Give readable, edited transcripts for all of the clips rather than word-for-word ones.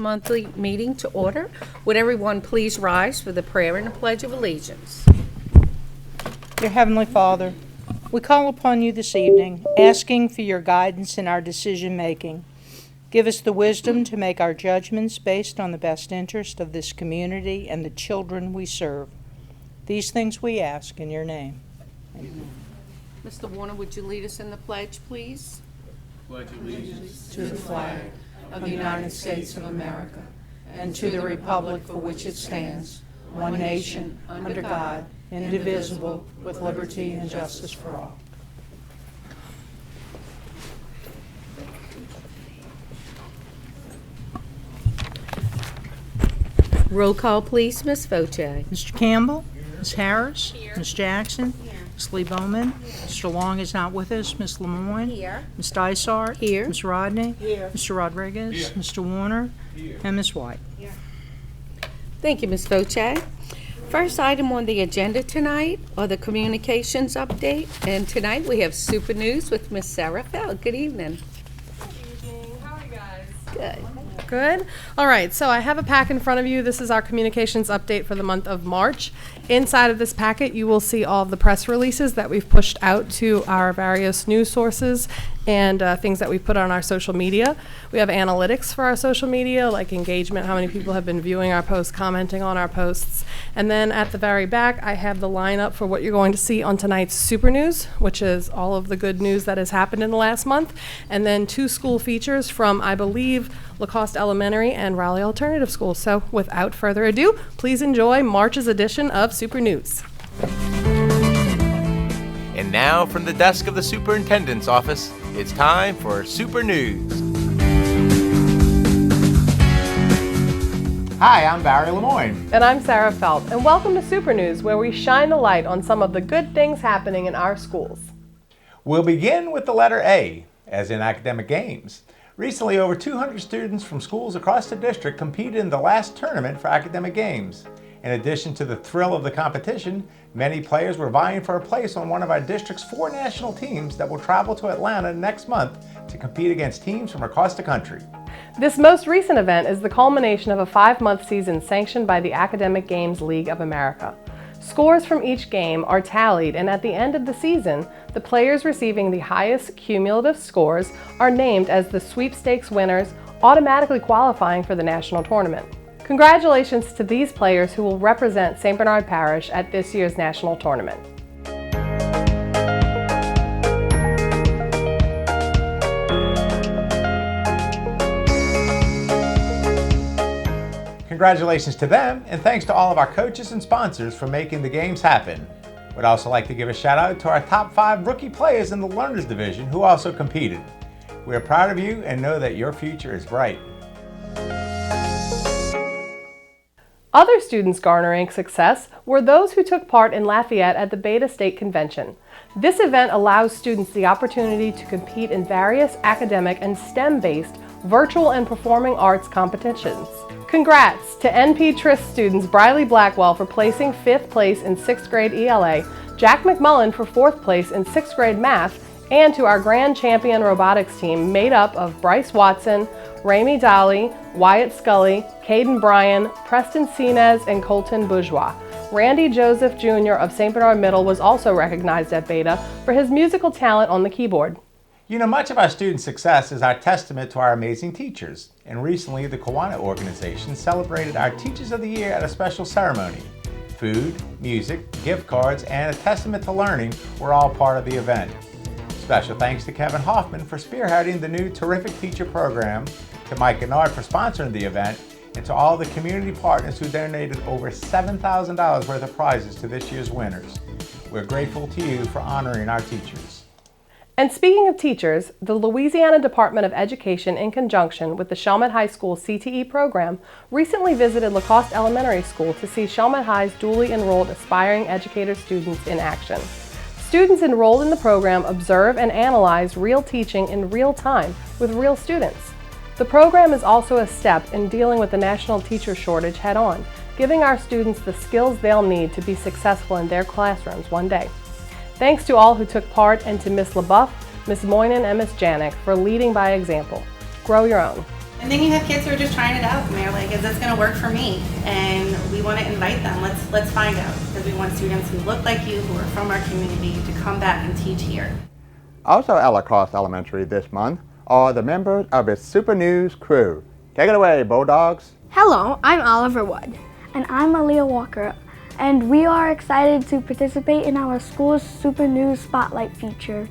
monthly meeting to order. Would everyone please rise for the prayer and the Pledge of Allegiance? Dear Heavenly Father, we call upon you this evening, asking for your guidance in our decision-making. Give us the wisdom to make our judgments based on the best interest of this community and the children we serve. These things we ask in your name. Amen. Mr. Warner, would you lead us in the pledge, please? Pledge allegiance To the flag of the United States of America and to the republic for which it stands, one nation, under God, indivisible, with liberty and justice for all. Roll call, please, Ms. Foche. Mr. Campbell, Ms. Harris, Ms. Jackson, Ms. Lee Bowman, Mr. Long is not with us, Ms. Lemoyne, Here. Ms. Dysart, Here. Ms. Rodney, Here. Mr. Rodriguez, Mr. Warner, and Ms. White. Thank you, Ms. Foche. First item on the agenda tonight are the communications update, and tonight we have Super News with Ms. Sarah Feld. Good evening. Good evening. How are you guys? Good. Good. All right, so I have a pack in front of you. This is our communications update for the month of March. Inside of this packet, you will see all of the press releases that we've pushed out to our various news sources and things that we put on our social media. We have analytics for our social media, like engagement, how many people have been viewing our posts, commenting on our posts. And then at the very back, I have the lineup for what you're going to see on tonight's Super News, which is all of the good news that has happened in the last month. And then 2 school features from, I believe, LaCoste Elementary and Raleigh Alternative School. So without further ado, please enjoy March's edition of Super News. And now from the desk of the superintendent's office, it's time for Super News. Hi, I'm Barry Lemoyne. And I'm Sarah Felt, and welcome to Super News, where we shine the light on some of the good things happening in our schools. We'll begin with the letter A, as in academic games. Recently, over 200 students from schools across the district competed in the last tournament for academic games. In addition to the thrill of the competition, many players were vying for a place on one of our district's 4 national teams that will travel to Atlanta next month to compete against teams from across the country. This most recent event is the culmination of a 5-month season sanctioned by the Academic Games League of America. Scores from each game are tallied, and at the end of the season, the players receiving the highest cumulative scores are named as the sweepstakes winners, automatically qualifying for the national tournament. Congratulations to these players who will represent St. Bernard Parish at this year's national tournament. Congratulations to them, and thanks to all of our coaches and sponsors for making the games happen. We'd also like to give a shout out to our top 5 rookie players in the Learners Division who also competed. We are proud of you and know that your future is bright. Other students garnering success were those who took part in Lafayette at the Beta State Convention. This event allows students the opportunity to compete in various academic and STEM-based virtual and performing arts competitions. Congrats to NP Trist students Briley Blackwell for placing 5th place in 6th grade ELA, Jack McMullen for 4th place in 6th grade math, and to our grand champion robotics team made up of Bryce Watson, Rami Dolly, Wyatt Scully, Caden Bryan, Preston Sinez, and Colton Bourgeois. Randy Joseph Jr. of St. Bernard Middle was also recognized at Beta for his musical talent on the keyboard. You know, much of our student success is our testament to our amazing teachers. And recently, the Kiwanis organization celebrated our Teachers of the Year at a special ceremony. Food, music, gift cards, and a testament to learning were all part of the event. Special thanks to Kevin Hoffman for spearheading the new Terrific Teacher program, to Mike Gennard for sponsoring the event, and to all the community partners who donated over $7,000 worth of prizes to this year's winners. We're grateful to you for honoring our teachers. And speaking of teachers, the Louisiana Department of Education, in conjunction with the Chalmette High School CTE program, recently visited LaCoste Elementary School to see Chalmette High's duly enrolled aspiring educator students in action. Students enrolled in the program observe and analyze real teaching in real time with real students. The program is also a step in dealing with the national teacher shortage head-on, giving our students the skills they'll need to be successful in their classrooms one day. Thanks to all who took part, and to Ms. LaBeouf, Ms. Moynan, and Ms. Janik for leading by example. Grow your own. And then you have kids who are just trying it out and they're like, is this going to work for me? And we want to invite them. Let's find out, because we want students who look like you, who are from our community, to come back and teach here. Also at La Crosse Elementary this month are the members of its Super News crew. Take it away, Bulldogs. Hello, I'm Oliver Wood. And I'm Aaliyah Walker. And we are excited to participate in our school's Super News Spotlight feature.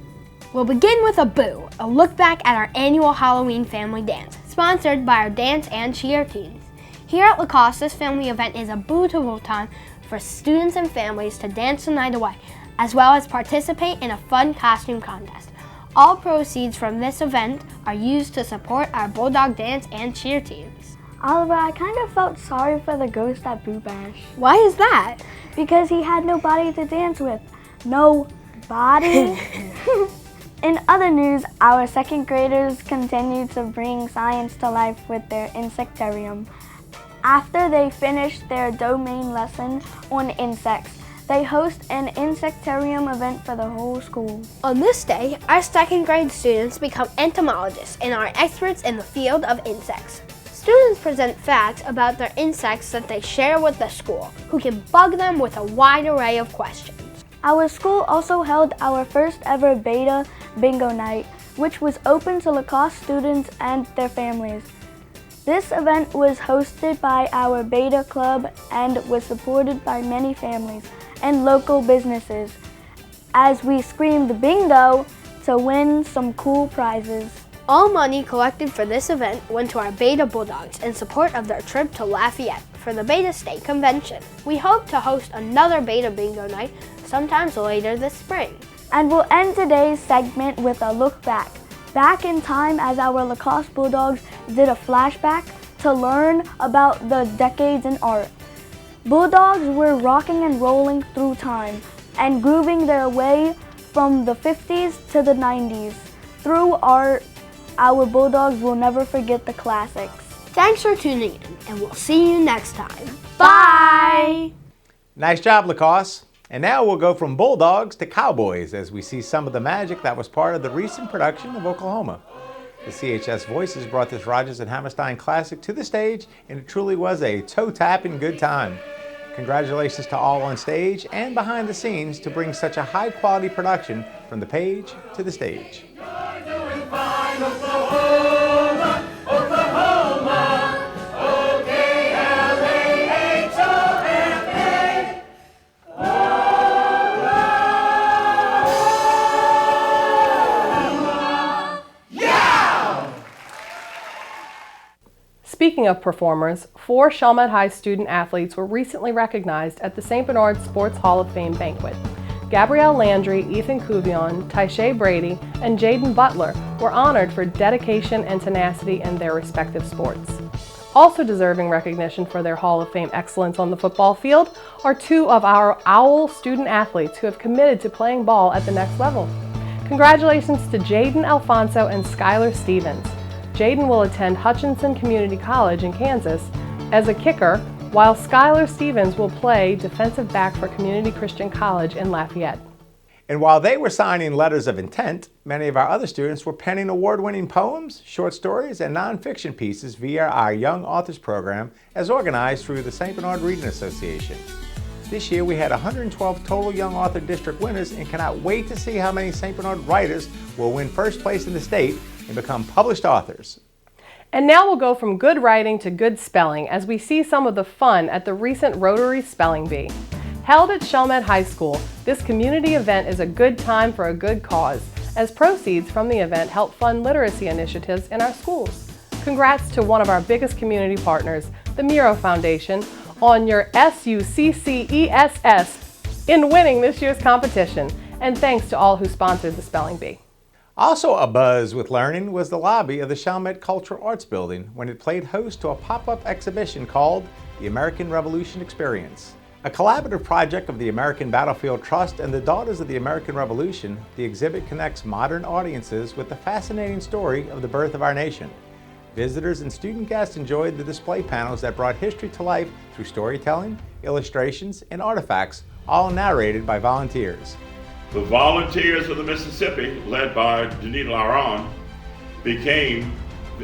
We'll begin with a Boo, a look back at our annual Halloween family dance, sponsored by our dance and cheer teams. Here at La Crosse, this family event is a beautiful time for students and families to dance the night away, as well as participate in a fun costume contest. All proceeds from this event are used to support our Bulldog dance and cheer teams. Oliver, I kind of felt sorry for the ghost at Boo Bash. Why is that? Because he had nobody to dance with. Nobody. In other news, our second graders continue to bring science to life with their insectarium. After they finish their domain lesson on insects, they host an insectarium event for the whole school. On this day, our second grade students become entomologists and are experts in the field of insects. Students present facts about their insects that they share with the school, who can bug them with a wide array of questions. Our school also held our first ever Beta Bingo Night, which was open to La Crosse students and their families. This event was hosted by our Beta Club and was supported by many families and local businesses, as we screamed bingo to win some cool prizes. All money collected for this event went to our Beta Bulldogs in support of their trip to Lafayette for the Beta State Convention. We hope to host another Beta Bingo Night sometime later this spring. And we'll end today's segment with a look back in time, as our La Crosse Bulldogs did a flashback to learn about the decades in art. Bulldogs were rocking and rolling through time and grooving their way from the 50s to the 90s. Through art, our Bulldogs will never forget the classics. Thanks for tuning in, and we'll see you next time. Bye! Nice job, La Crosse. And now we'll go from Bulldogs to Cowboys as we see some of the magic that was part of the recent production of Oklahoma. The CHS Voices brought this Rodgers and Hammerstein classic to the stage, and it truly was a toe-tapping good time. Congratulations to all on stage and behind the scenes to bring such a high-quality production from the page to the stage. Speaking of performers, 4 Chalmette High student athletes were recently recognized at the St. Bernard Sports Hall of Fame banquet. Gabrielle Landry, Ethan Cuvion, Tyshae Brady, and Jaden Butler were honored for dedication and tenacity in their respective sports. Also deserving recognition for their Hall of Fame excellence on the football field are 2 of our OWL student athletes who have committed to playing ball at the next level. Congratulations to Jaden Alfonso and Skylar Stevens. Jaden will attend Hutchinson Community College in Kansas as a kicker, while Skylar Stevens will play defensive back for Community Christian College in Lafayette. And while they were signing letters of intent, many of our other students were penning award-winning poems, short stories, and nonfiction pieces via our Young Authors program as organized through the St. Bernard Reading Association. This year we had 112 total Young Author District winners and cannot wait to see how many St. Bernard writers will win first place in the state and become published authors. And now we'll go from good writing to good spelling as we see some of the fun at the recent Rotary Spelling Bee. Held at Chalmette High School, this community event is a good time for a good cause, as proceeds from the event help fund literacy initiatives in our schools. Congrats to one of our biggest community partners, the Miro Foundation, on your SUCCESS in winning this year's competition, and thanks to all who sponsored the Spelling Bee. Also abuzz with learning was the lobby of the Chalmette Cultural Arts Building when it played host to a pop-up exhibition called The American Revolution Experience. A collaborative project of the American Battlefield Trust and the Daughters of the American Revolution, the exhibit connects modern audiences with the fascinating story of the birth of our nation. Visitors and student guests enjoyed the display panels that brought history to life through storytelling, illustrations, and artifacts, all narrated by volunteers. The Volunteers of the Mississippi, led by Denis Laron, became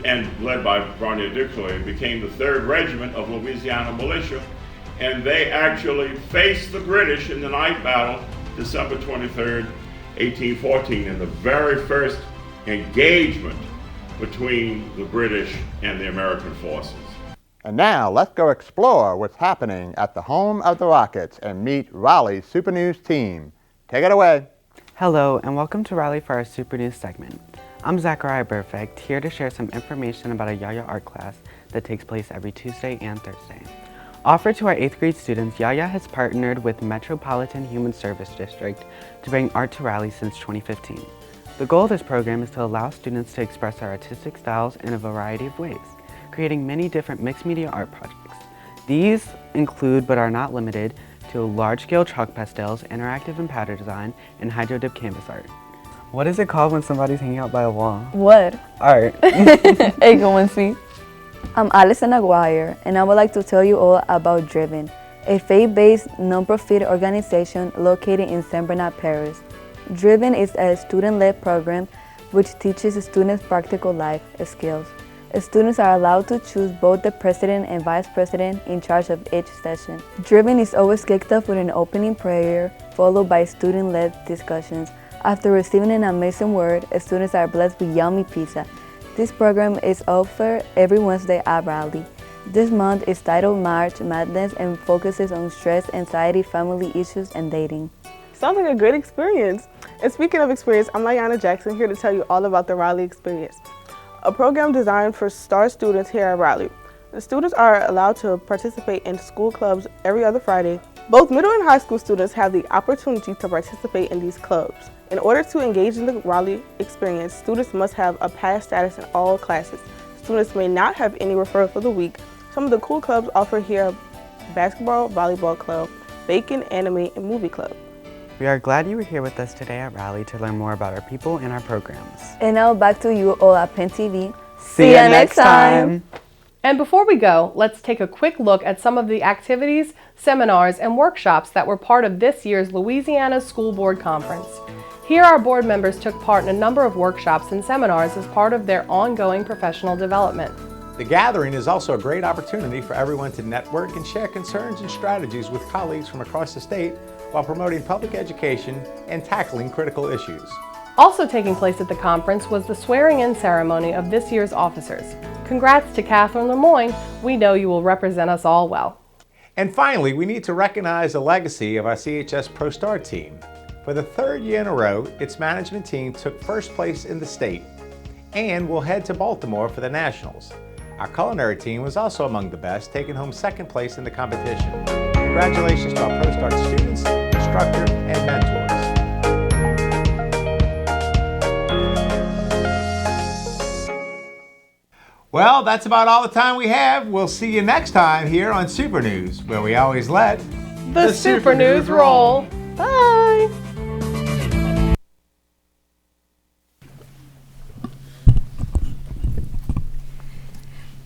and led by Barney Dixley, became the 3rd Regiment of Louisiana Militia, and they actually faced the British in the night battle, December 23rd, 1814, in the very first engagement between the British and the American forces. And now let's go explore what's happening at the home of the Rockets and meet Raleigh's Super News team. Take it away. Hello and welcome to Raleigh for our Super News segment. I'm Zachariah Perfect, here to share some information about a Yaya art class that takes place every Tuesday and Thursday. Offered to our 8th grade students, Yaya has partnered with Metropolitan Human Service District to bring art to Raleigh since 2015. The goal of this program is to allow students to express their artistic styles in a variety of ways, creating many different mixed media art projects. These include, but are not limited to, large-scale chalk pastels, interactive and powder design, and hydro-dip canvas art. What is it called when somebody's hanging out by a wall? What? Art. Hey, go and see. I'm Alison Aguirre, and I would like to tell you all about Driven, a faith-based non-profit organization located in Saint Bernard Parish. Driven is a student-led program which teaches students practical life skills. Students are allowed to choose both the president and vice president in charge of each session. Driven is always kicked off with an opening prayer, followed by student-led discussions. After receiving an amazing word, students are blessed with yummy pizza. This program is offered every Wednesday at Raleigh. This month is titled March Madness and focuses on stress, anxiety, family issues, and dating. Sounds like a great experience. And speaking of experience, I'm Layana Jackson, here to tell you all about the Raleigh Experience, a program designed for STAR students here at Raleigh. The students are allowed to participate in school clubs every other Friday. Both middle and high school students have the opportunity to participate in these clubs. In order to engage in the Raleigh Experience, students must have a pass status in all classes. Students may not have any referral for the week. Some of the cool clubs offered here are Basketball, Volleyball Club, Bacon, Anime, and Movie Club. We are glad you were here with us today at Raleigh to learn more about our people and our programs. And now back to you all at Penn TV. See you next time. And before we go, let's take a quick look at some of the activities, seminars, and workshops that were part of this year's Louisiana School Board Conference. Here, our board members took part in a number of workshops and seminars as part of their ongoing professional development. The gathering is also a great opportunity for everyone to network and share concerns and strategies with colleagues from across the state while promoting public education and tackling critical issues. Also taking place at the conference was the swearing-in ceremony of this year's officers. Congrats to Catherine Lemoyne. We know you will represent us all well. And finally, we need to recognize the legacy of our CHS ProStar team. For the 3rd year in a row, its management team took first place in the state and will head to Baltimore for the Nationals. Our culinary team was also among the best, taking home 2nd place in the competition. Congratulations to our ProStar students, instructors, and mentors. Well, that's about all the time we have. We'll see you next time here on Super News, where we always let the Super News roll. Bye.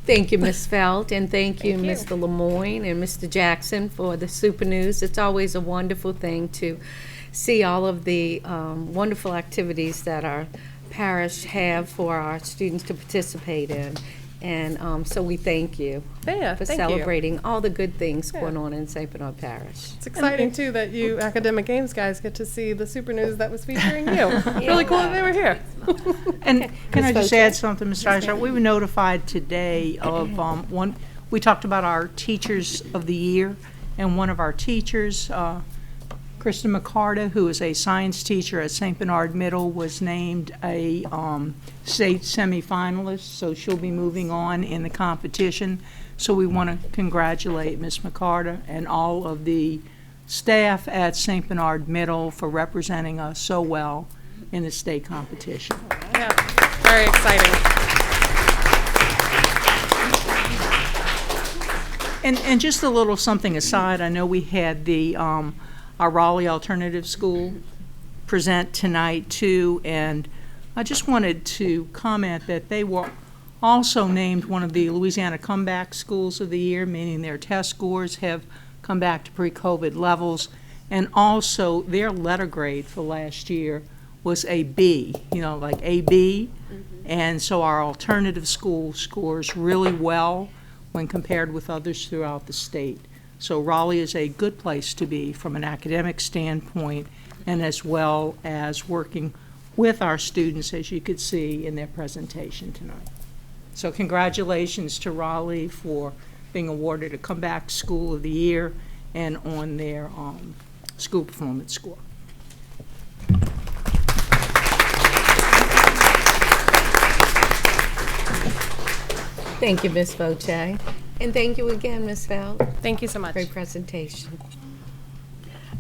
Thank you, Ms. Felt, and thank you, Mr. Lemoyne and Mr. Jackson for the Super News. It's always a wonderful thing to see all of the wonderful activities that our parish have for our students to participate in. And so we thank you for celebrating all the good things going on in St. Bernard Parish. It's exciting, too, that you Academic Games guys get to see the Super News that was featuring you. It's really cool that they were here. And can I just add something, Mr. Eisner? We were notified today of one. We talked about our Teachers of the Year, and one of our teachers, Kristen McCarta, who is a science teacher at St. Bernard Middle, was named a state semifinalist, so she'll be moving on in the competition. So we want to congratulate Ms. McCarta and all of the staff at St. Bernard Middle for representing us so well in the state competition. Yeah, very exciting. And just a little something aside, I know we had the our Raleigh Alternative School present tonight too, and I just wanted to comment that they were also named one of the Louisiana Comeback Schools of the Year, meaning their test scores have come back to pre-COVID levels, and also their letter grade for last year was a B, like AB. And so our alternative school scores really well when compared with others throughout the state. So Raleigh is a good place to be from an academic standpoint, and as well as working with our students, as you could see in their presentation tonight. So congratulations to Raleigh for being awarded a Comeback School of the Year and on their school performance score. Thank you, Ms. Voce. And thank you again, Ms. Feld. Thank you so much. Great presentation.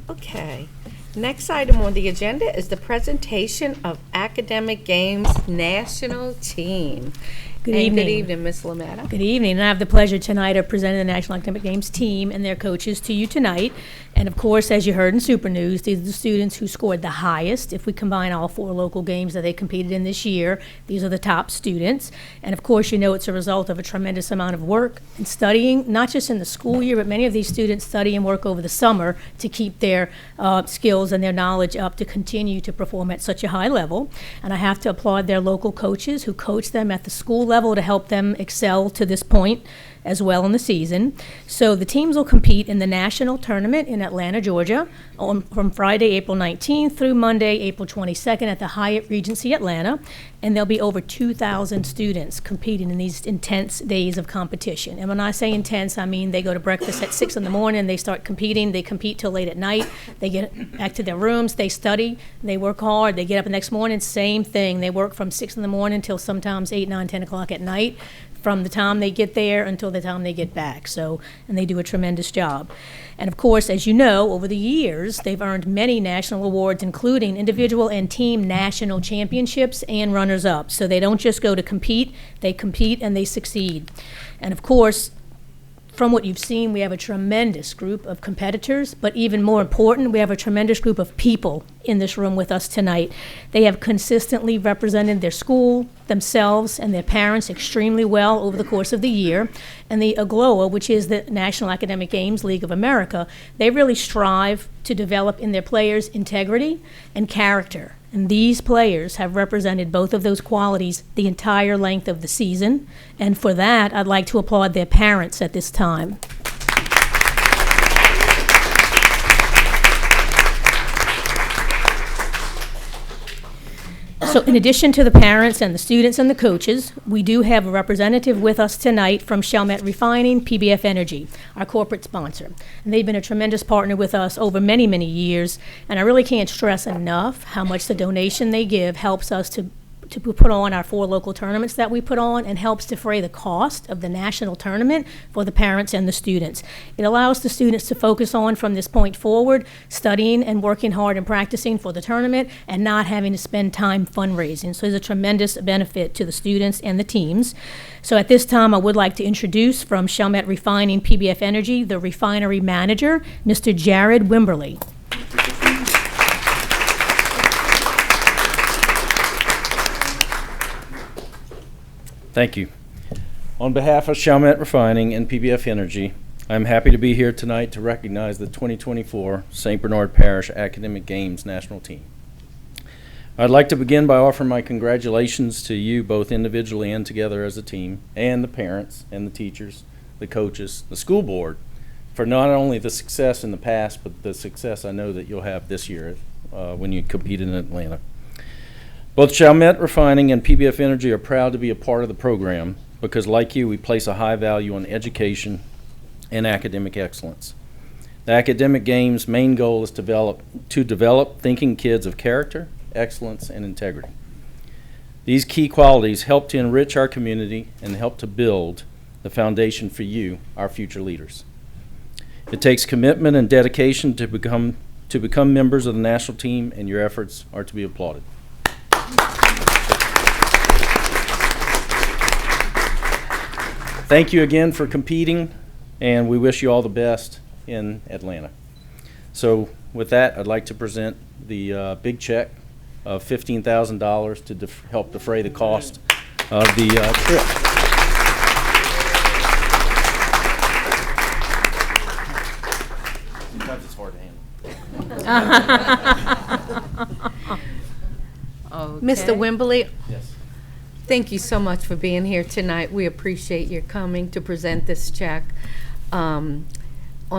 Okay. Next item on the agenda is the presentation of Academic Games National Team. Good And evening. Good evening, Ms. Lametta. Good evening, and I have the pleasure tonight of presenting the National Academic Games team and their coaches to you tonight. And of course, as you heard in Super News, these are the students who scored the highest. If we combine all 4 local games that they competed in this year, these are the top students. And of course, it's a result of a tremendous amount of work and studying, not just in the school year, but many of these students study and work over the summer to keep their skills and their knowledge up to continue to perform at such a high level. And I have to applaud their local coaches who coach them at the school level to help them excel to this point as well in the season. So the teams will compete in the national tournament in Atlanta, Georgia, from Friday, April 19th through Monday, April 22nd at the Hyatt Regency Atlanta. And there'll be over 2,000 students competing in these intense days of competition. And when I say intense, I mean they go to breakfast at 6 in the morning, they start competing, they compete till late at night, they get back to their rooms, they study, they work hard, they get up the next morning, same thing. They work from 6 in the morning till sometimes 8, 9, 10 o'clock at night, from the time they get there until the time they get back. So, and they do a tremendous job. And of course, as you know, over the years, they've earned many national awards, including individual and team national championships and runners-up. So they don't just go to compete, they compete and they succeed. And of course, from what you've seen, we have a tremendous group of competitors, but even more important, we have a tremendous group of people in this room with us tonight. They have consistently represented their school, themselves, and their parents extremely well over the course of the year. And the AGLOA, which is the National Academic Games League of America, they really strive to develop in their players integrity and character. And these players have represented both of those qualities the entire length of the season. And for that, I'd like to applaud their parents at this time. So in addition to the parents and the students and the coaches, we do have a representative with us tonight from Chalmette Refining, PBF Energy, our corporate sponsor. And they've been a tremendous partner with us over many, many years. And I really can't stress enough how much the donation they give helps us to put on our 4 local tournaments that we put on, and helps defray the cost of the national tournament for the parents and the students. It allows the students to focus on, from this point forward, studying and working hard and practicing for the tournament and not having to spend time fundraising. So there's a tremendous benefit to the students and the teams. So at this time, I would like to introduce from Chalmette Refining PBF Energy, the refinery manager, Mr. Jared Wimberly. Thank you. On behalf of Chalmette Refining and PBF Energy, I'm happy to be here tonight to recognize the 2024 St. Bernard Parish Academic Games National Team. I'd like to begin by offering my congratulations to you both individually and together as a team, and the parents and the teachers, the coaches, the school board, for not only the success in the past, but the success I know that you'll have this year when you compete in Atlanta. Both Chalmette Refining and PBF Energy are proud to be a part of the program because, like you, we place a high value on education and academic excellence. The Academic Games' main goal is to develop thinking kids of character, excellence, and integrity. These key qualities help to enrich our community and help to build the foundation for you, our future leaders. It takes commitment and dedication to become members of the national team, and your efforts are to be applauded. Thank you again for competing, and we wish you all the best in Atlanta. So with that, I'd like to present the big check of $15,000 to help defray the cost of the trip. Sometimes it's hard to handle. Mr. Wimberly, Yes. thank you so much for being here tonight. We appreciate your coming to present this check. On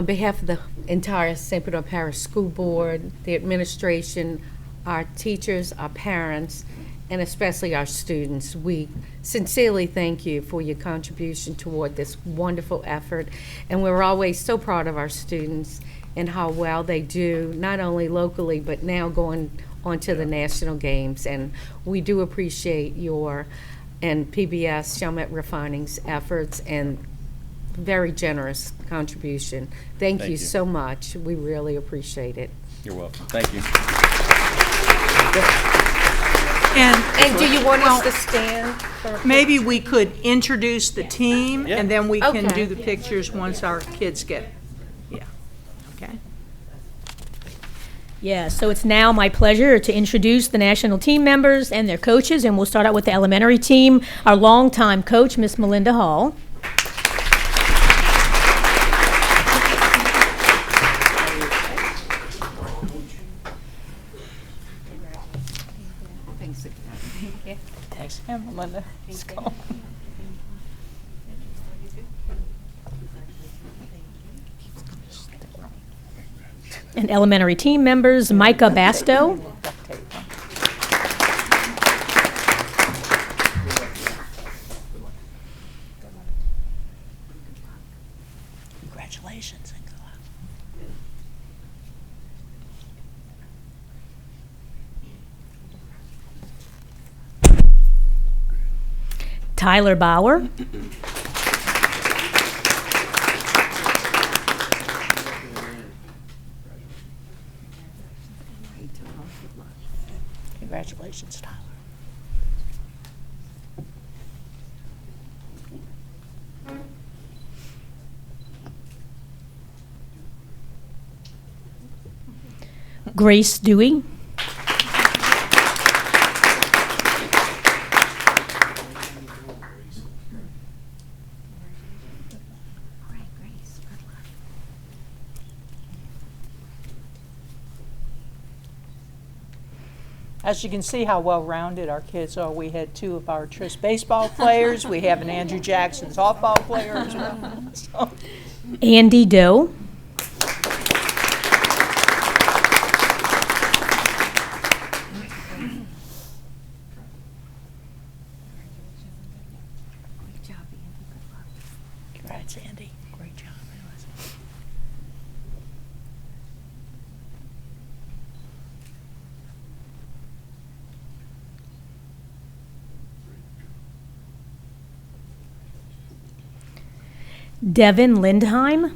behalf of the entire St. Bernard Parish School Board, the administration, our teachers, our parents, and especially our students, we sincerely thank you for your contribution toward this wonderful effort. And we're always so proud of our students and how well they do, not only locally, but now going on to the national games. And we do appreciate your and PBS Chalmette Refining's efforts and very generous contribution. Thank you so much. We really appreciate it. You're welcome. Thank you. And do you want us to stand? Maybe we could introduce the team, Yeah. and then we can Okay. do the pictures once our kids get, okay? Yeah, so it's now my pleasure to introduce the national team members and their coaches, and we'll start out with the elementary team. Our longtime coach, Miss Melinda Hall. Thanks, Melinda. Let's go. And elementary team members, Micah Basto. Congratulations and good luck. Tyler Bauer. Congratulations, Tyler. Grace Dewey. As you can see how well-rounded our kids are, we had two of our Trist baseball players. We have an Andrew Jackson softball player as well. So, Andy Doe. congrats, Andy. Great job. Devin Lindheim.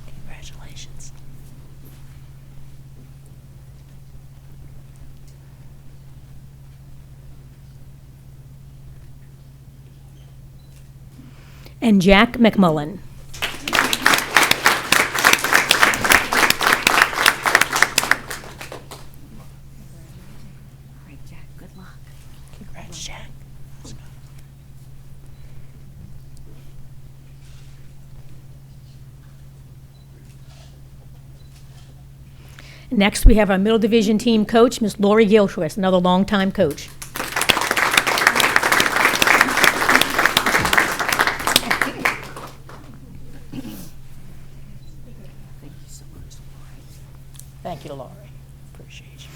Congratulations. And Jack McMullen. Congrats, Jack. Let's go. Next, we have our middle division team coach, Miss Lori Gilchrist, another longtime coach. Thank you, Laurie. Appreciate you.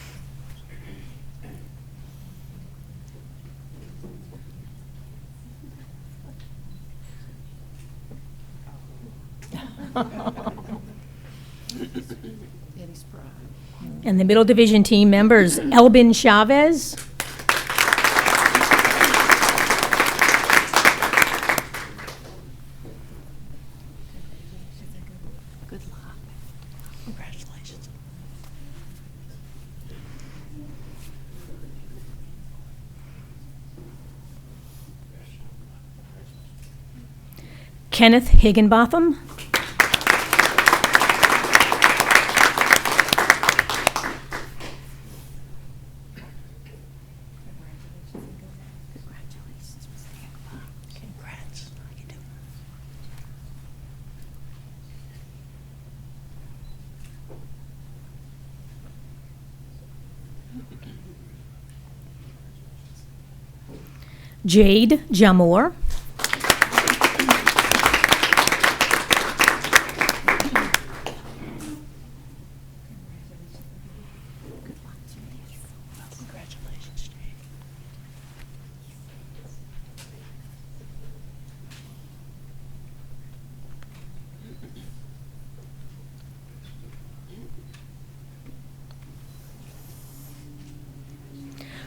And the middle division team members, Elbin Chavez. Good luck. Congratulations. Kenneth Higginbotham. Congrats. How you doing? Jade Jamour.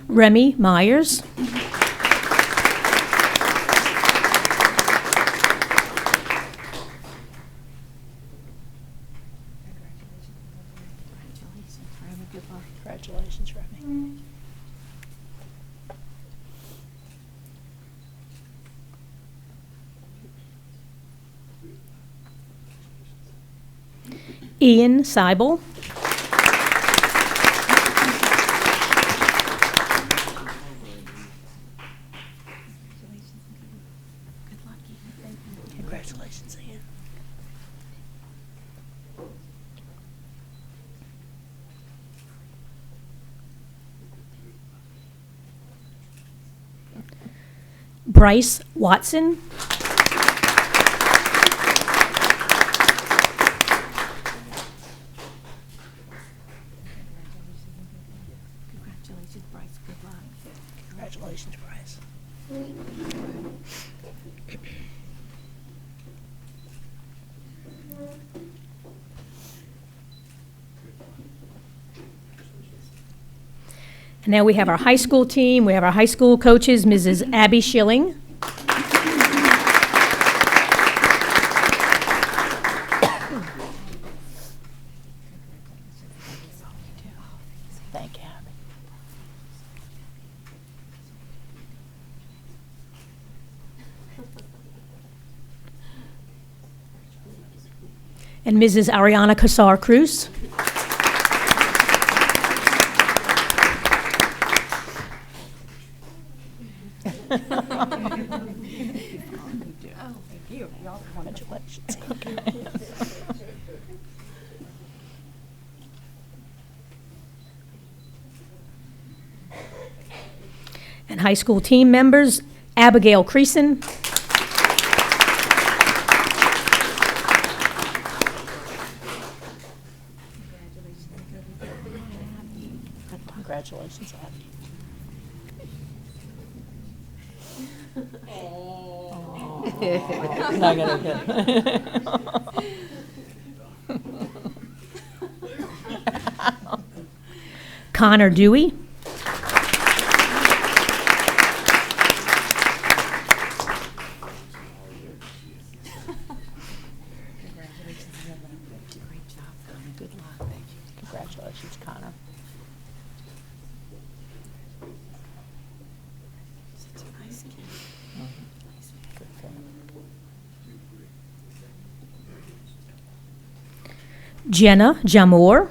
Remy Myers. Congratulations, Remy. Ian Seibel. Congratulations, Ian. Bryce Watson. Congratulations, Bryce. Good luck. Congratulations, Bryce. And now we have our high school team. We have our high school coaches, Mrs. Abby Schilling. Thank you, Abby. And Mrs. Ariana Casar Cruz. Congratulations. And high school team members, Abigail Creason. Congratulations, Abby. Not gonna get. Connor Dewey. Good luck. Thank you. Congratulations, Connor. Such a nice kid. Good for him. Jenna Jamour.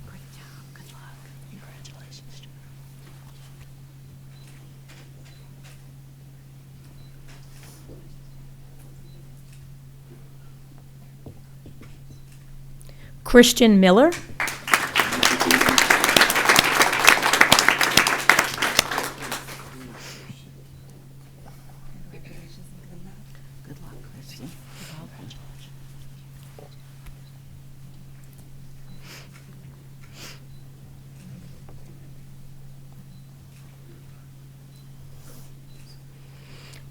Great job. Good luck. Congratulations, Jenna. Christian Miller. Good luck, Christian.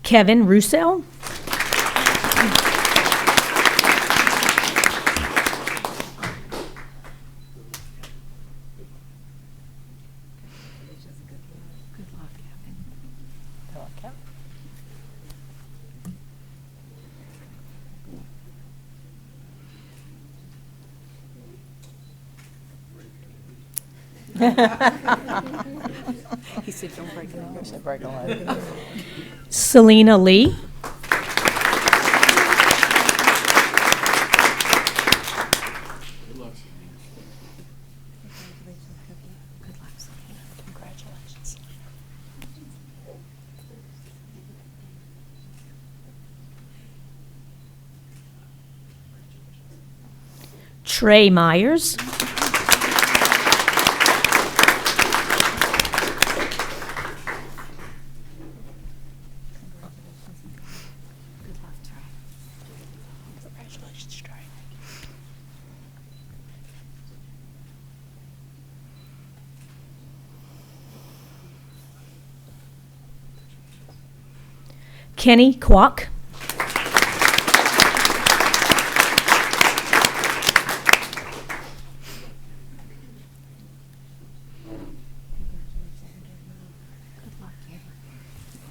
Kevin Roussel. Good luck, Kevin. Good luck, Kevin. He said, don't break it I said break a leg. Selena Lee. Good luck, Selena. Good luck, Selena. Congratulations, Selena. Trey Myers. Kenny Kwok.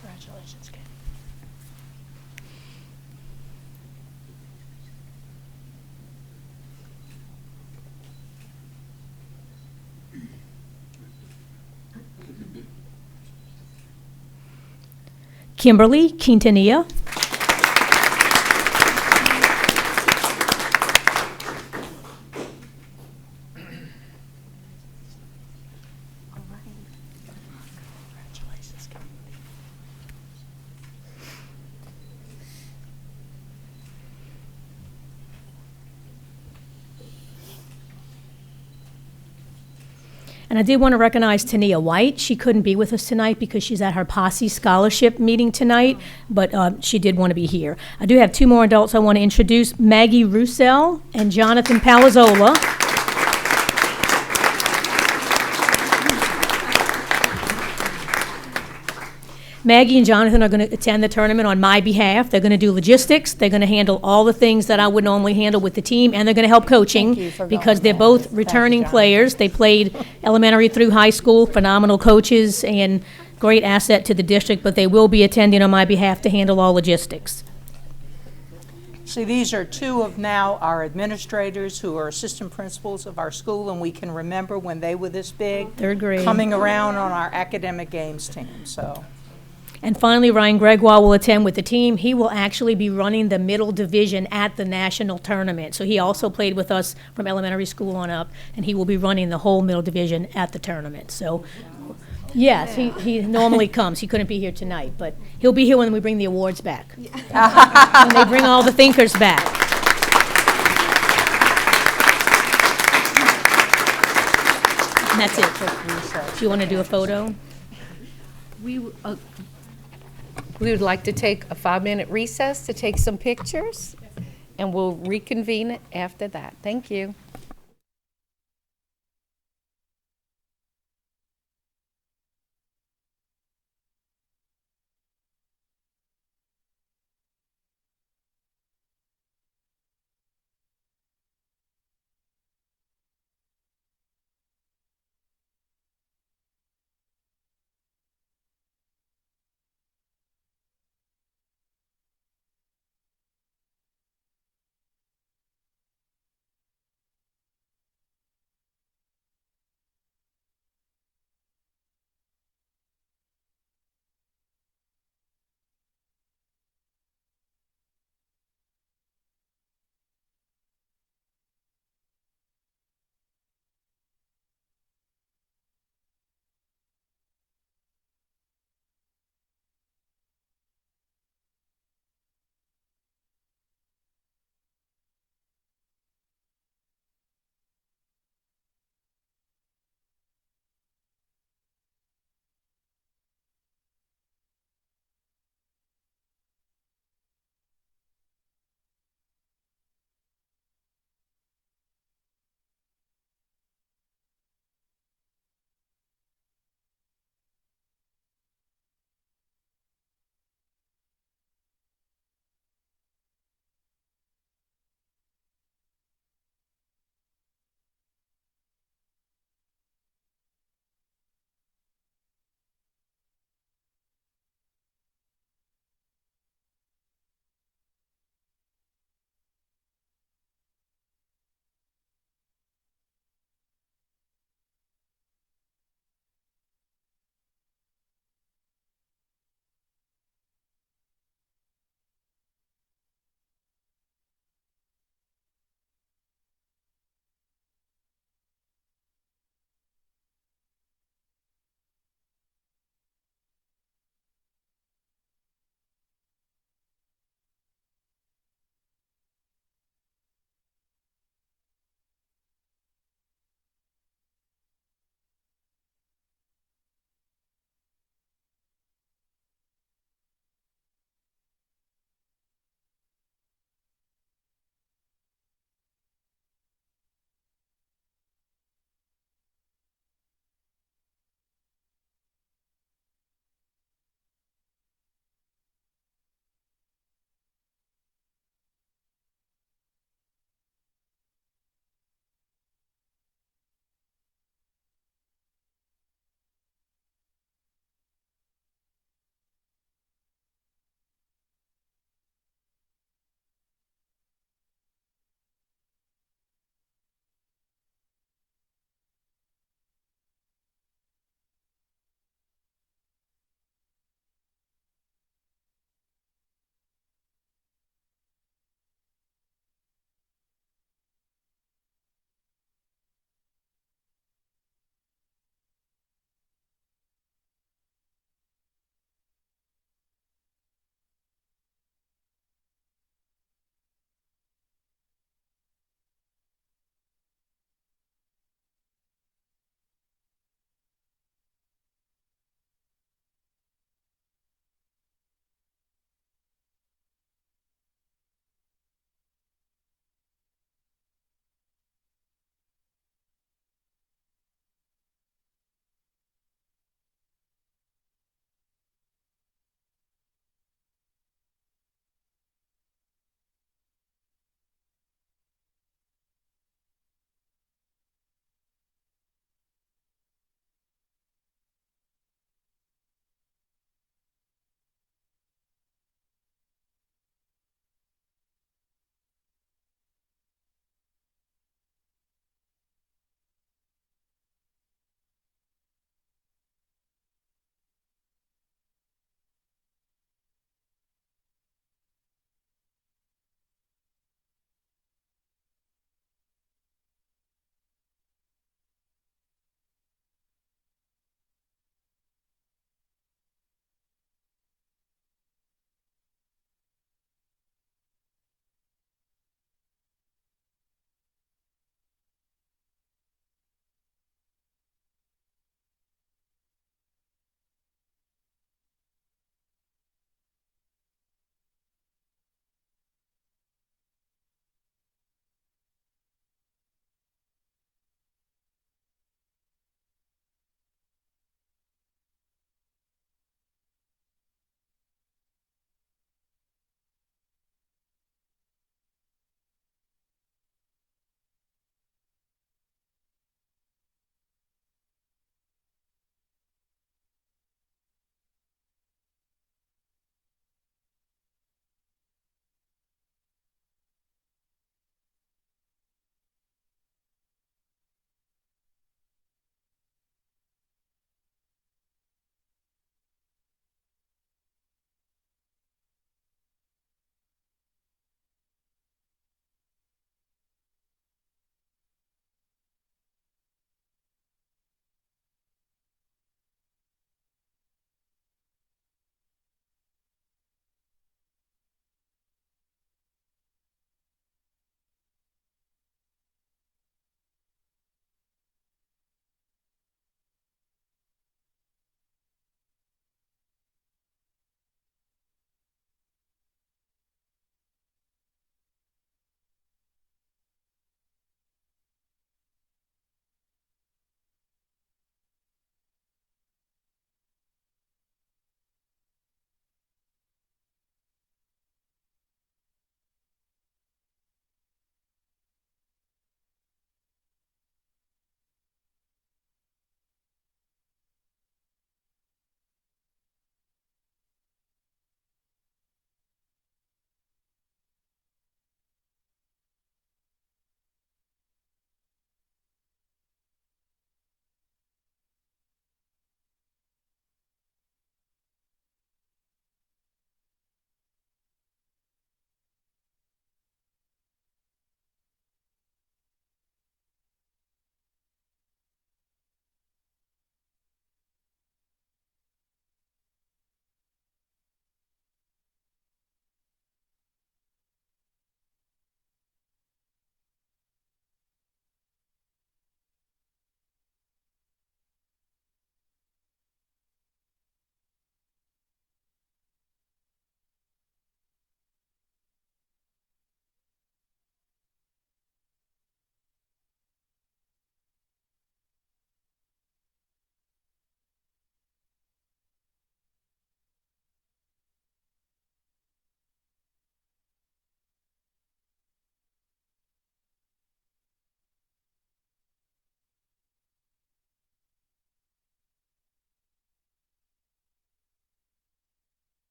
Congratulations, Kenny. Kimberly Quintanilla. And I did want to recognize Tania White. She couldn't be with us tonight because she's at her Posse Scholarship meeting tonight, but she did want to be here. I do have two more adults I want to introduce, Maggie Roussel and Jonathan Palazzola. Maggie and Jonathan are going to attend the tournament on my behalf. They're going to do logistics. They're going to handle all the things that I would normally handle with the team, and they're going to help coaching because they're both returning players. They played elementary through high school, phenomenal coaches, and great asset to the district, but they will be attending on my behalf to handle all logistics. See, these are two of now our administrators who are assistant principals of our school, and we can remember when they were this big. Third grade. Coming around on our academic games team, so. And finally, Ryan Gregoire will attend with the team. He will actually be running the middle division at the national tournament. So he also played with us from elementary school on up, and he will be running the whole middle division at the tournament. So, yes, he normally comes. He couldn't be here tonight, but he'll be here when we bring the awards back. When they bring all the thinkers back. And that's it. Do you want to do a photo? We would like to take a 5-minute recess to take some pictures, and we'll reconvene after that. Thank you.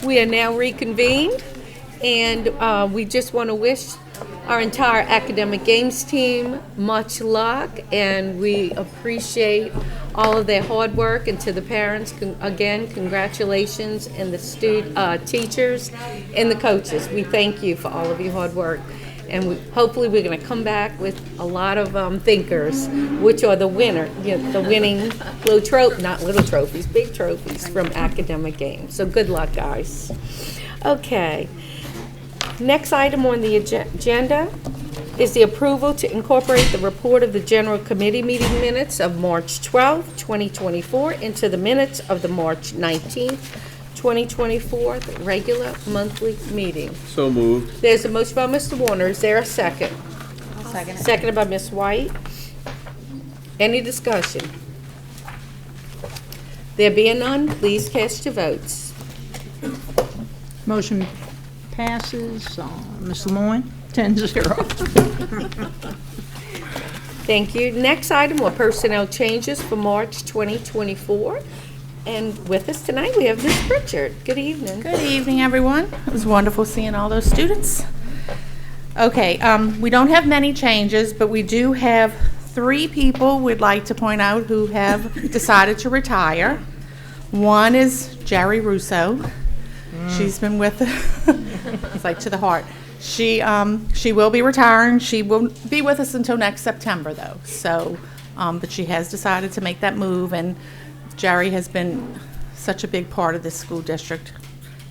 We are now reconvened, and we just want to wish our entire academic games team much luck, and we appreciate all of their hard work. And to the parents, again, congratulations, and the teachers and the coaches. We thank you for all of your hard work. And hopefully we're going to come back with a lot of thinkers, which are the winning big trophies from academic games. So good luck, guys. Okay. Next item on the agenda is the approval to incorporate the report of the General Committee meeting minutes of March 12, 2024 into the minutes of the March 19th, 2024 regular monthly meeting. So moved. There's a motion by Mr. Warner. Is there a second? Second. Seconded by Ms. White. Any discussion? There being none, please cast your votes. Motion passes. Ms. Lemoyne, 10-0. Thank you. Next item are personnel changes for March 2024. And with us tonight, we have Ms. Pritchard. Good evening. Good evening, everyone. It was wonderful seeing all those students. Okay, we don't have many changes, but we do have 3 people we'd like to point out who have decided to retire. One is Jerry Russo. She's been with it's like to the heart. She will be retiring. She will be with us until next September, though. So, but she has decided to make that move, and Jerry has been such a big part of this school district.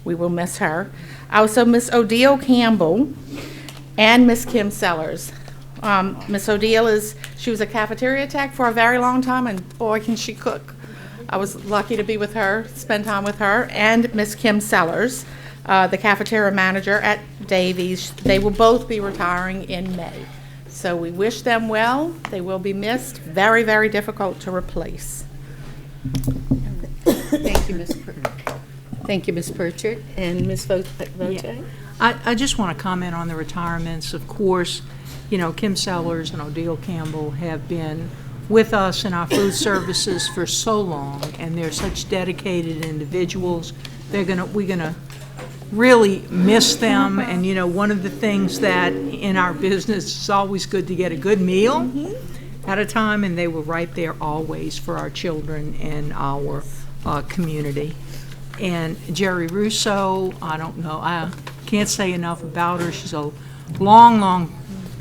We will miss her. Also, Miss Odile Campbell and Miss Kim Sellers. Miss Odile she was a cafeteria tech for a very long time, and boy, can she cook. I was lucky to be with her, spend time with her, and Miss Kim Sellers, the cafeteria manager at Davies. They will both be retiring in May. So we wish them well. They will be missed. Very, very difficult to replace. Thank you, Ms. Pritchard. Thank you, Ms. Pritchard. And Ms. Voce? Yeah. I just want to comment on the retirements. Of course, Kim Sellers and Odile Campbell have been with us in our food services for so long, and they're such dedicated individuals. We're gonna really miss them. And one of the things that in our business is always good to get a good meal at a time, and they were right there always for our children and our community. And Jerry Russo, I don't know, I can't say enough about her. She's a long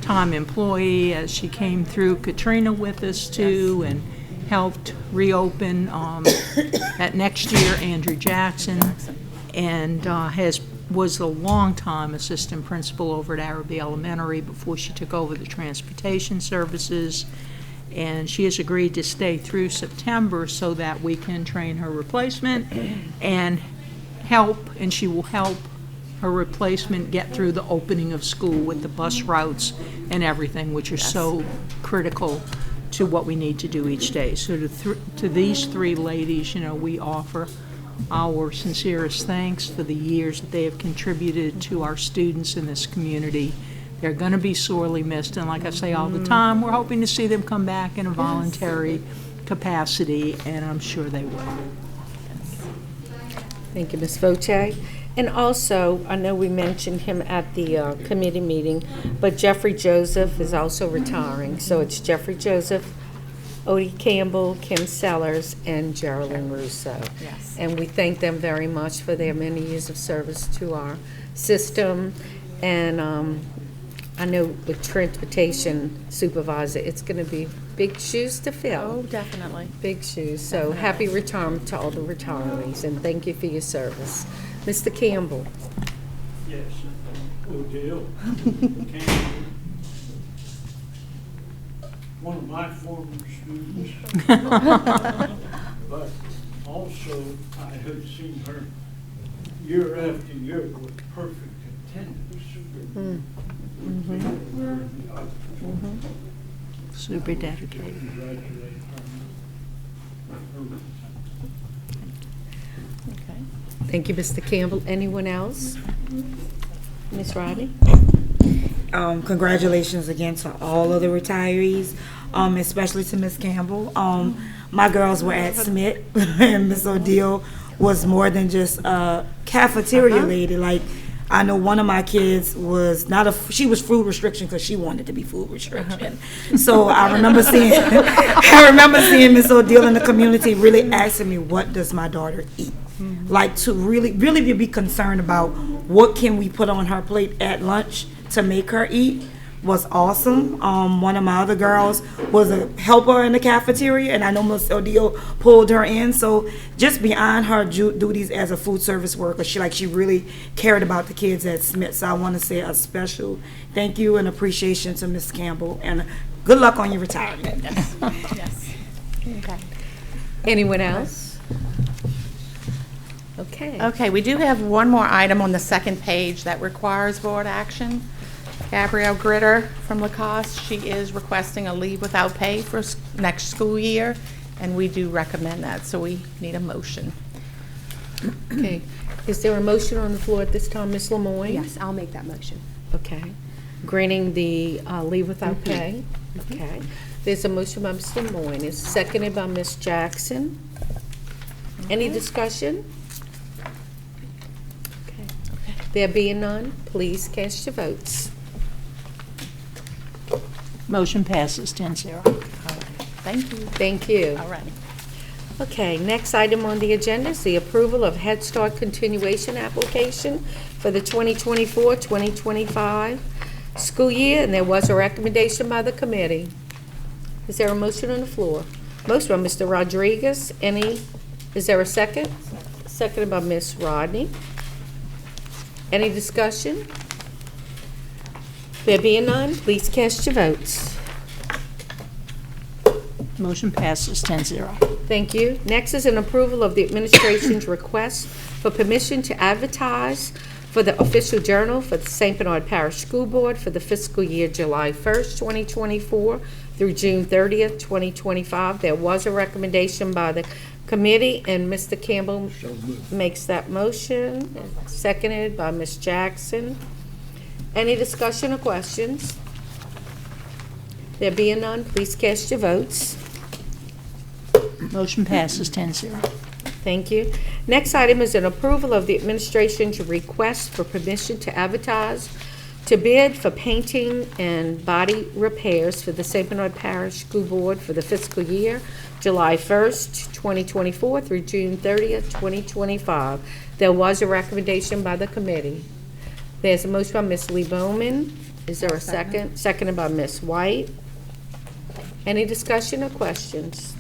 time employee, as she came through Katrina with us too, and helped reopen at next year Andrew Jackson, and was a long-time assistant principal over at Araby Elementary before she took over the transportation services. And she has agreed to stay through September so that we can train her replacement and she will help her replacement get through the opening of school with the bus routes and everything, which are so critical to what we need to do each day. So to these 3 ladies, we offer our sincerest thanks for the years that they have contributed to our students in this community. They're going to be sorely missed, and like I say all the time, we're hoping to see them come back in a voluntary capacity, and I'm sure they will. Thank you, Ms. Voce. And also, I know we mentioned him at the committee meeting, but Jeffrey Joseph is also retiring. So it's Jeffrey Joseph, Odie Campbell, Kim Sellers, and Geraldine Russo. Yes. And we thank them very much for their many years of service to our system. And I know with transportation supervisor, it's going to be big shoes to fill. Oh, definitely. Big shoes. So happy retirement to all the retirees, and thank you for your service. Mr. Campbell. Yes, Odile Campbell, one of my former students, but also I have seen her year after year with perfect attendance. Super dedicated. Okay. Thank you, Mr. Campbell. Anyone else? Ms. Rodney? Congratulations again to all of the retirees. especially to Miss Campbell. My girls were at Smith, and Miss O'Deal was more than just a cafeteria lady. Like, I know one of my kids was she was food restriction because she wanted to be food restriction. So I remember seeing Miss O'Deal in the community really asking me, what does my daughter eat? Like, to really be concerned about what can we put on her plate at lunch to make her eat was awesome. One of my other girls was a helper in the cafeteria, and I know Miss O'Deal pulled her in. So just beyond her duties as a food service worker, she really cared about the kids at Smith. So I want to say a special thank you and appreciation to Miss Campbell, and good luck on your retirement. Yes. Okay. Anyone else? Okay. Okay, we do have one more item on the second page that requires board action. Gabrielle Gritter from Lacoste, she is requesting a leave without pay for next school year, and we do recommend that, so we need a motion. Okay. Is there a motion on the floor at this time, Ms. Lemoyne? Yes, I'll make that motion. Okay. Granting the leave without pay? Okay. There's a motion by Ms. Lemoyne. It's seconded by Ms. Jackson. Any discussion? Okay. There being none, please cast your votes. Motion passes 10-0. Thank you. Thank you. All right. Okay, next item on the agenda is the approval of Head Start continuation application for the 2024-2025 school year, and there was a recommendation by the committee. Is there a motion on the floor? Motion by Mr. Rodriguez. Is there a second? Seconded by Ms. Rodney. Any discussion? There being none, please cast your votes. Motion passes 10-0. Thank you. Next is an approval of the administration's request for permission to advertise for the official journal for the St. Bernard Parish School Board for the fiscal year July 1st, 2024 through June 30th, 2025. There was a recommendation by the committee, and Mr. Campbell makes that motion, seconded by Ms. Jackson. Any discussion or questions? There being none, please cast your votes. Motion passes 10-0. Thank you. Next item is an approval of the administration's request for permission to advertise to bid for painting and body repairs for the St. Bernard Parish School Board for the fiscal year July 1st, 2024 through June 30th, 2025. There was a recommendation by the committee. There's a motion by Ms. Lee Bowman. Is there a second? Seconded by Ms. White. Any discussion or questions?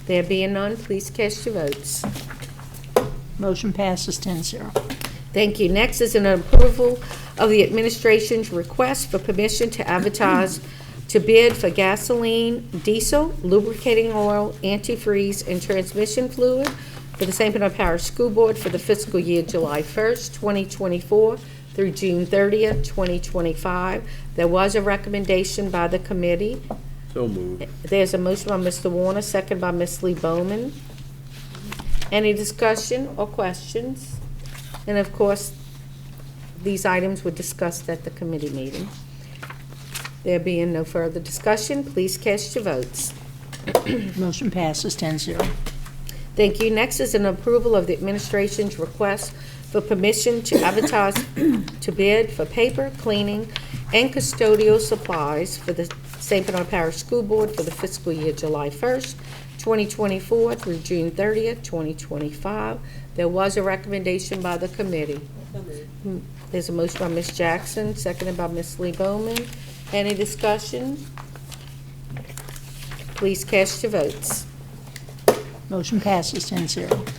There being none, please cast your votes. Motion passes 10-0. Thank you. Next is an approval of the administration's request for permission to advertise to bid for gasoline, diesel, lubricating oil, antifreeze, and transmission fluid for the St. Bernard Parish School Board for the fiscal year July 1st, 2024 through June 30th, 2025. There was a recommendation by the committee. So moved. There's a motion by Mr. Warner, second by Ms. Lee Bowman. Any discussion or questions? And of course, these items were discussed at the committee meeting. There being no further discussion, please cast your votes. Motion passes 10-0. Thank you. Next is an approval of the administration's request for permission to advertise to bid for paper, cleaning, and custodial supplies for the St. Bernard Parish School Board for the fiscal year July 1st, 2024 through June 30th, 2025. There was a recommendation by the committee. There's a motion by Ms. Jackson, seconded by Ms. Lee Bowman. Any discussion? Please cast your votes. Motion passes 10-0.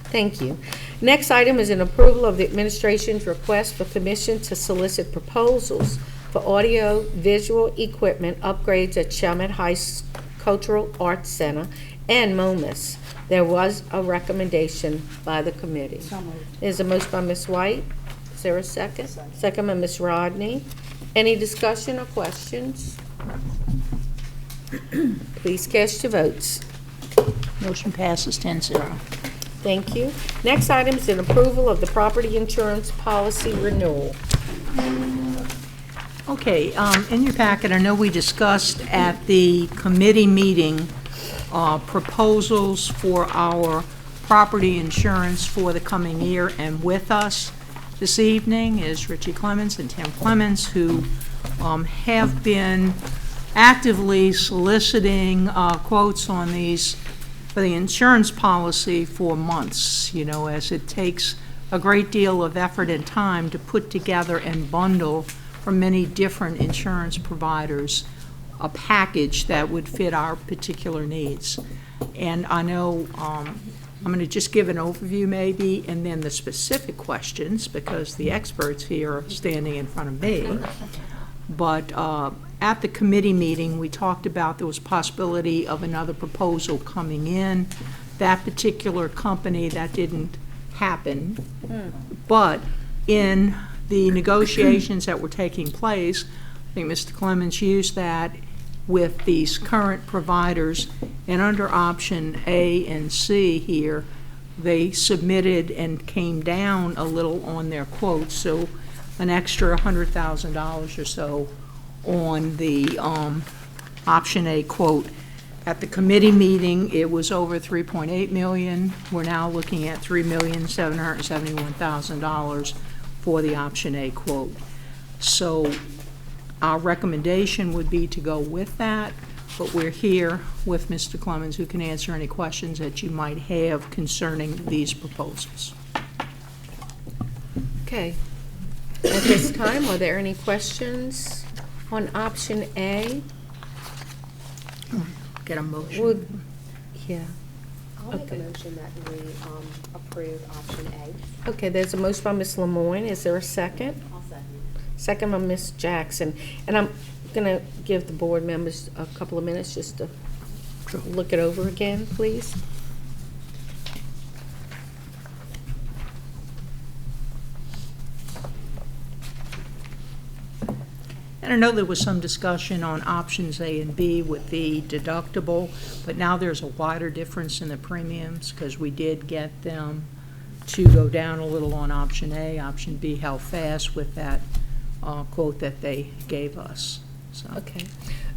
Thank you. Next item is an approval of the administration's request for permission to solicit proposals for audio-visual equipment upgrades at Chalmette High Cultural Arts Center and MOMUS. There was a recommendation by the committee. There's a motion by Ms. White. Is there a second? Second by Ms. Rodney. Any discussion or questions? Please cast your votes. Motion passes 10-0. Thank you. Next item is an approval of the property insurance policy renewal. Okay, in your packet, I know we discussed at the committee meeting proposals for our property insurance for the coming year, and with us this evening is Richie Clemens and Tim Clemens, who have been actively soliciting quotes on these for the insurance policy for months, you know, as it takes a great deal of effort and time to put together and bundle from many different insurance providers a package that would fit our particular needs. And I know I'm going to just give an overview maybe, and then the specific questions, because the experts here are standing in front of me. But at the committee meeting, we talked about there was possibility of another proposal coming in. That particular company, that didn't happen. But in the negotiations that were taking place, I think Mr. Clemens used that with these current providers, and under option A and C here, they submitted and came down a little on their quotes, so an extra $100,000 or so on the option A quote. At the committee meeting, it was over $3.8 million. We're now looking at $3,771,000 for the option A quote. So our recommendation would be to go with that, but we're here with Mr. Clemens, who can answer any questions that you might have concerning these proposals. Okay. At this time, are there any questions on option A? Get a motion. Yeah. I'll make a motion that we approve option A. Okay, there's a motion by Ms. Lemoyne. Is there a second? I'll second. Second by Ms. Jackson. And I'm going to give the board members a couple of minutes just to look it over again, please. And I know there was some discussion on options A and B with the deductible, but now there's a wider difference in the premiums because we did get them to go down a little on option A. Option B held fast with that quote that they gave us. So. Okay.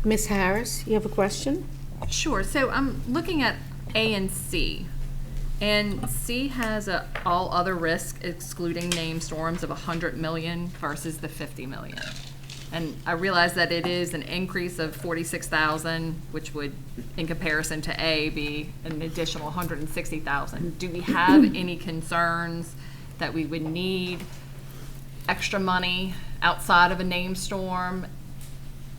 Ms. Harris, you have a question? Sure. So I'm looking at A and C. And C has a all other risk excluding named storms of $100 million versus the $50 million. And I realize that it is an increase of $46,000, which would, in comparison to A, be an additional $160,000. Do we have any concerns that we would need extra money outside of a named storm?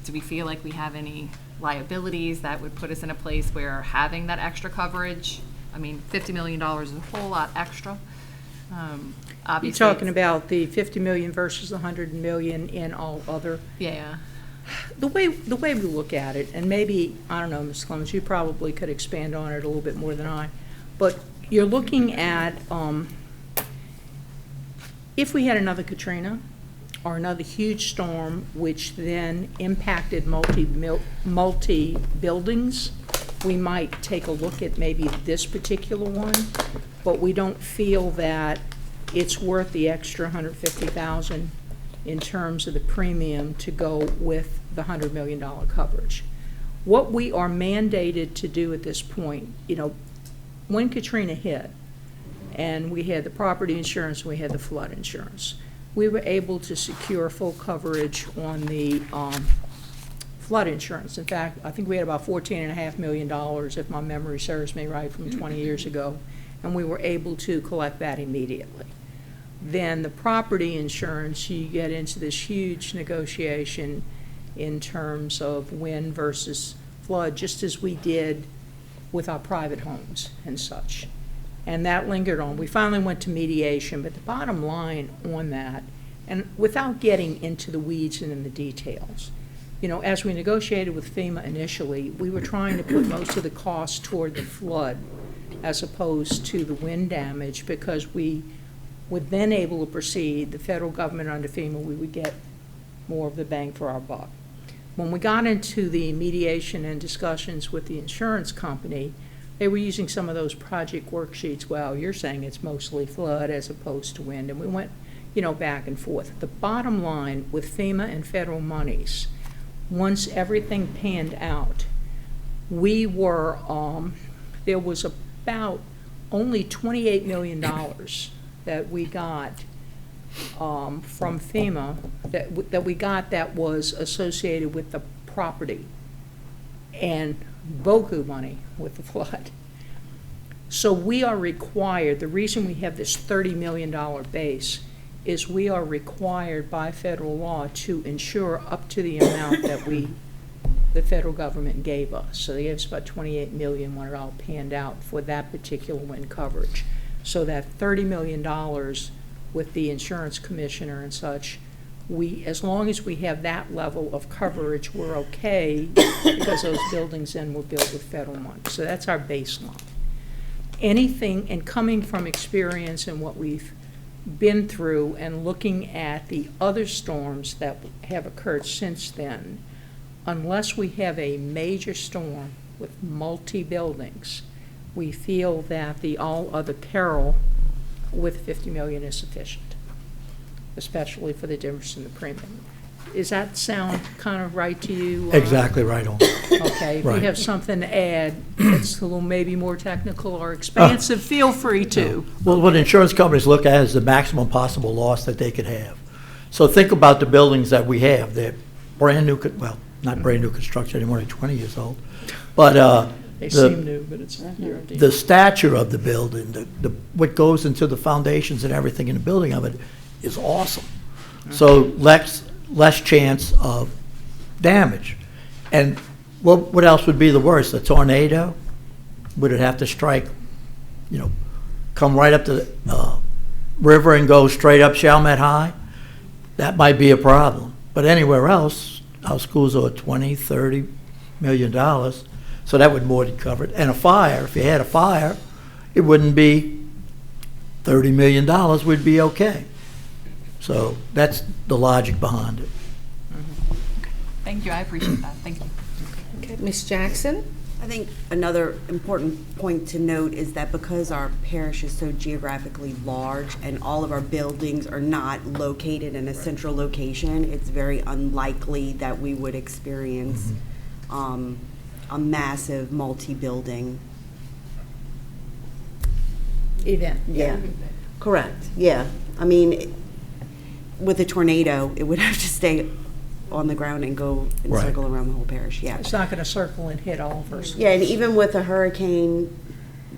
Do we feel like we have any liabilities that would put us in a place where having that extra coverage? I mean, $50 million is a whole lot extra. Obviously, you're talking about the $50 million versus the $100 million in all other. Yeah. The way we look at it, and maybe, I don't know, Ms. Clemens, you probably could expand on it a little bit more than I, but you're looking at if we had another Katrina or another huge storm which then impacted multi buildings, we might take a look at maybe this particular one, but we don't feel that it's worth the extra $150,000 in terms of the premium to go with the $100 million coverage. What we are mandated to do at this point, you know, when Katrina hit and we had the property insurance, we had the flood insurance, we were able to secure full coverage on the flood insurance. In fact, I think we had about $14.5 million, if my memory serves me right, from 20 years ago, and we were able to collect that immediately. Then the property insurance, you get into this huge negotiation in terms of wind versus flood, just as we did with our private homes and such. And that lingered on. We finally went to mediation, but the bottom line on that, and without getting into the weeds and in the details, you know, as we negotiated with FEMA initially, we were trying to put most of the cost toward the flood as opposed to the wind damage, because we were then able to proceed, the federal government under FEMA, we would get more of the bang for our buck. When we got into the mediation and discussions with the insurance company, they were using some of those project worksheets. Well, you're saying it's mostly flood as opposed to wind. And we went, back and forth. The bottom line with FEMA and federal monies, once everything panned out, we were, there was about only $28 million that we got from FEMA that we got that was associated with the property, and beaucoup money with the flood. So we are required, the reason we have this $30 million base is we are required by federal law to insure up to the amount that the federal government gave us. So they gave us about $28 million when it all panned out for that particular wind coverage. So that $30 million with the insurance commissioner and such, as long as we have that level of coverage, we're okay because those buildings then were built with federal money. So that's our baseline. Anything, and coming from experience and what we've been through and looking at the other storms that have occurred since then, unless we have a major storm with multi-buildings, we feel that the all other peril with $50 million is sufficient, especially for the difference in the premium. Does that sound kind of right to you? Exactly right on. Okay, if you Right. have something to add that's a little maybe more technical or expansive, feel free to. Well, what insurance companies look at is the maximum possible loss that they could have. So think about the buildings that we have. They're brand new, well, not brand new construction anymore, they're 20 years old. But They seem new, but it's a year of the stature of the building, what goes into the foundations and everything in the building of it is awesome. So less chance of damage. And what else would be the worst? A tornado? Would it have to strike, come right up to the river and go straight up Chalmette High? That might be a problem. But anywhere else, our schools are $20-30 million, so that would more than cover it. And a fire, if you had a fire, it wouldn't be $30 million, would be okay. So that's the logic behind it. Thank you, I appreciate that, thank you. Okay, Ms. Jackson? I think another important point to note is that because our parish is so geographically large and all of our buildings are not located in a central location, it's very unlikely that we would experience a massive multi-building event. Yeah, correct, yeah. I mean, with a tornado, it would have to stay on the ground and go and Right. circle around the whole parish, yeah. It's not going to circle and hit all of our schools. Yeah, and even with a hurricane,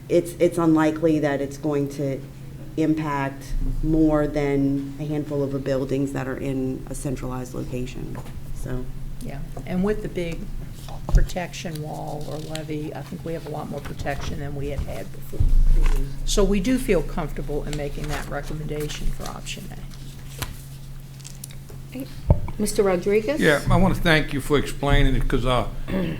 it's unlikely that it's going to impact more than a handful of the buildings that are in a centralized location, so. Yeah, and with the big protection wall or levee, I think we have a lot more protection than we had before. So we do feel comfortable in making that recommendation for option A. Mr. Rodriguez? Yeah, I want to thank you for explaining it, because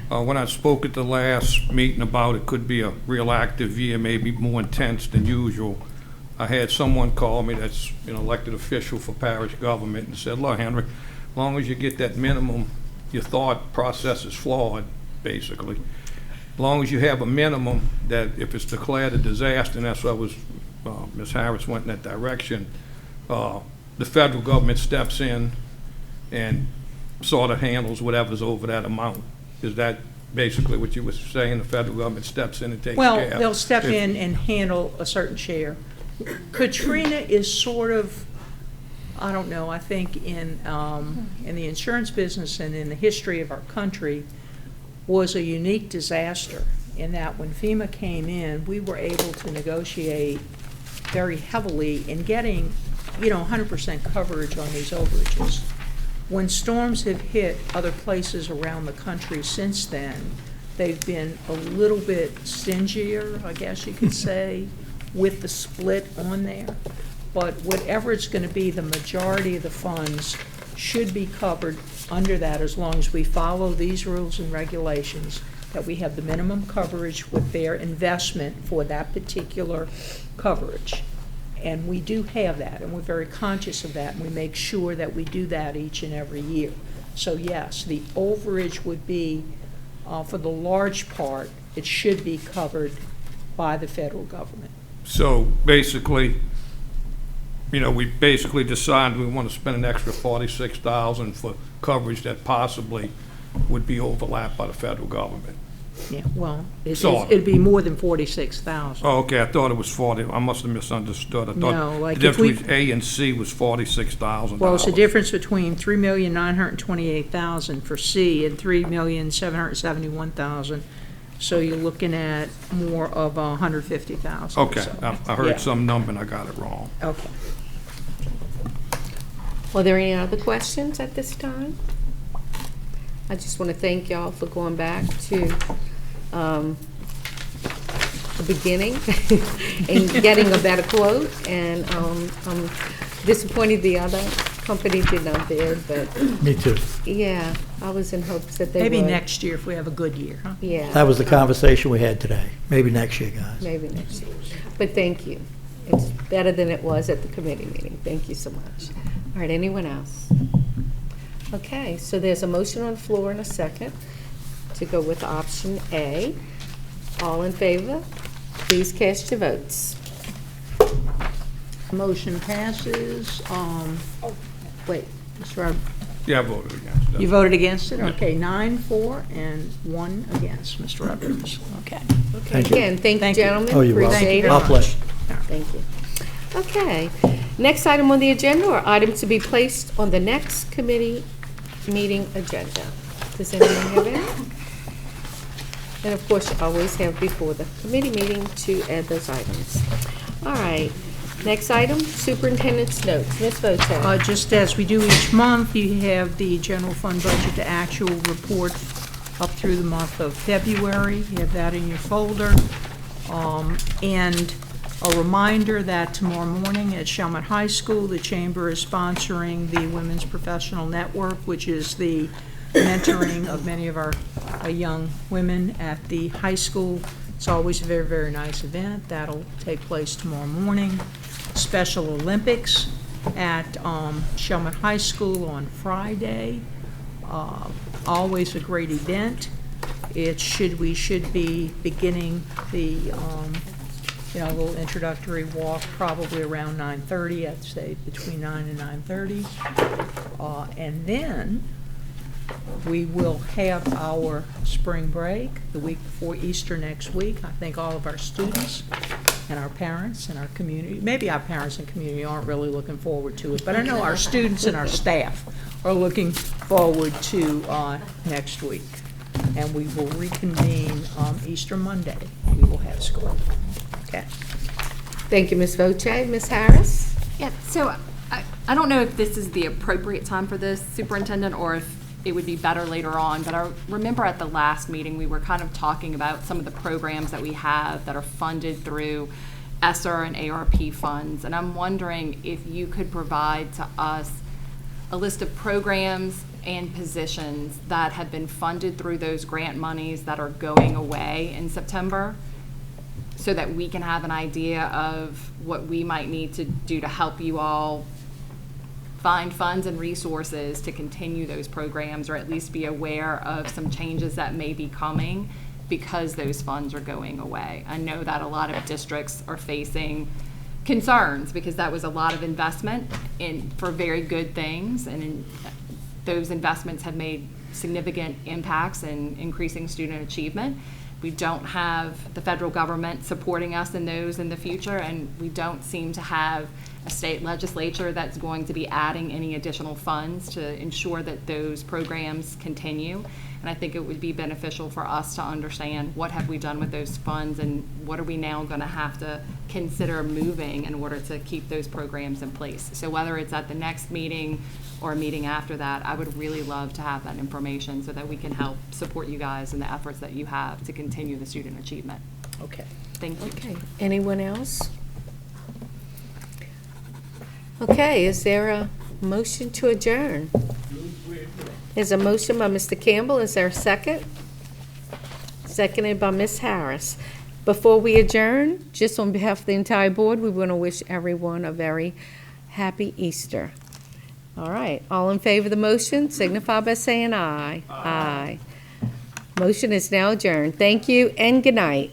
when I spoke at the last meeting about it could be a real active year, maybe more intense than usual, I had someone call me that's an elected official for parish government and said, look, Henry, as long as you get that minimum, your thought process is flawed, basically. As long as you have a minimum that if it's declared a disaster, and that's what Ms. Harris went in that direction, the federal government steps in and sort of handles whatever's over that amount. Is that basically what you were saying? The federal government steps in and takes care of? Well, they'll step in and handle a certain share. Katrina is sort of, I don't know, I think in the insurance business and in the history of our country, was a unique disaster in that when FEMA came in, we were able to negotiate very heavily in getting 100% coverage on these overages. When storms have hit other places around the country since then, they've been a little bit stingier, I guess you could say, with the split on there. But whatever it's going to be, the majority of the funds should be covered under that as long as we follow these rules and regulations, that we have the minimum coverage with their investment for that particular coverage. And we do have that, and we're very conscious of that, and we make sure that we do that each and every year. So yes, the overage would be, for the large part, it should be covered by the federal government. So basically, you know, we basically decided we want to spend an extra $46,000 for coverage that possibly would be overlapped by the federal government. Yeah, well, Sort of. it'd be more than 46,000. Oh, okay, I thought it was 40, I must have misunderstood. I No, thought like the if we- difference between A and C was $46,000. Well, it's the difference between $3,928,000 for C and $3,771,000. So you're looking at more of $150,000. Okay, so, I yeah. heard some number and I got it wrong. Okay. Are there any other questions at this time? I just want to thank y'all for going back to the beginning and getting a better quote. And I'm disappointed the other company did not bid, but Me too. yeah, I was in hopes that they would. Maybe next year if we have a good year, huh? Yeah. That was the conversation we had today. Maybe next year, guys. Maybe next year. But thank you. It's better than it was at the committee meeting. Thank you so much. All right, anyone else? Okay, so there's a motion on the floor and a second to go with option A. All in favor, please cast your votes. Motion passes. Wait, Mr. Roberts, Yeah, I voted against it. you voted against it? Yeah. Okay, 9-4 and 1 against, Mr. Roberts. Okay. Thank you. Again, thank you, gentlemen. Oh, you're welcome. Appreciate it. My pleasure. Thank you. Okay, next item on the agenda are items to be placed on the next committee meeting agenda. Does anyone have any? And of course, you always have before the committee meeting to add those items. All right, next item, superintendent's notes. Ms. Votek. Just as we do each month, you have the general fund budget to actual report up through the month of February. You have that in your folder. And a reminder that tomorrow morning at Chalmette High School, the Chamber is sponsoring the Women's Professional Network, which is the mentoring of many of our young women at the high school. It's always a very, very nice event. That'll take place tomorrow morning. Special Olympics at Chalmette High School on Friday. Always a great event. We should be beginning the little introductory walk probably around 9:30. I'd say between 9 and 9:30. And then we will have our spring break the week before Easter next week. I think all of our students and our parents and our community, maybe our parents and community aren't really looking forward to it, but I know our students and our staff are looking forward to next week. And we will reconvene Easter Monday. We will have school. Okay. Thank you, Ms. Voce. Ms. Harris? Yeah, so I don't know if this is the appropriate time for this, Superintendent, or if it would be better later on, but I remember at the last meeting, we were kind of talking about some of the programs that we have that are funded through ESSER and ARP funds, and I'm wondering if you could provide to us a list of programs and positions that have been funded through those grant monies that are going away in September, so that we can have an idea of what we might need to do to help you all find funds and resources to continue those programs, or at least be aware of some changes that may be coming because those funds are going away. I know that a lot of districts are facing concerns because that was a lot of investment for very good things, and those investments have made significant impacts in increasing student achievement. We don't have the federal government supporting us in those in the future, and we don't seem to have a state legislature that's going to be adding any additional funds to ensure that those programs continue. And I think it would be beneficial for us to understand what have we done with those funds and what are we now going to have to consider moving in order to keep those programs in place. So whether it's at the next meeting or a meeting after that, I would really love to have that information so that we can help support you guys in the efforts that you have to continue the student achievement. Okay. Thank you. Okay. Anyone else? Okay, is there a motion to adjourn? There's a motion by Mr. Campbell. Is there a second? Seconded by Ms. Harris. Before we adjourn, just on behalf of the entire board, we want to wish everyone a very happy Easter. All right, all in favor of the motion, signify by saying aye. Aye. Motion is now adjourned. Thank you and good night.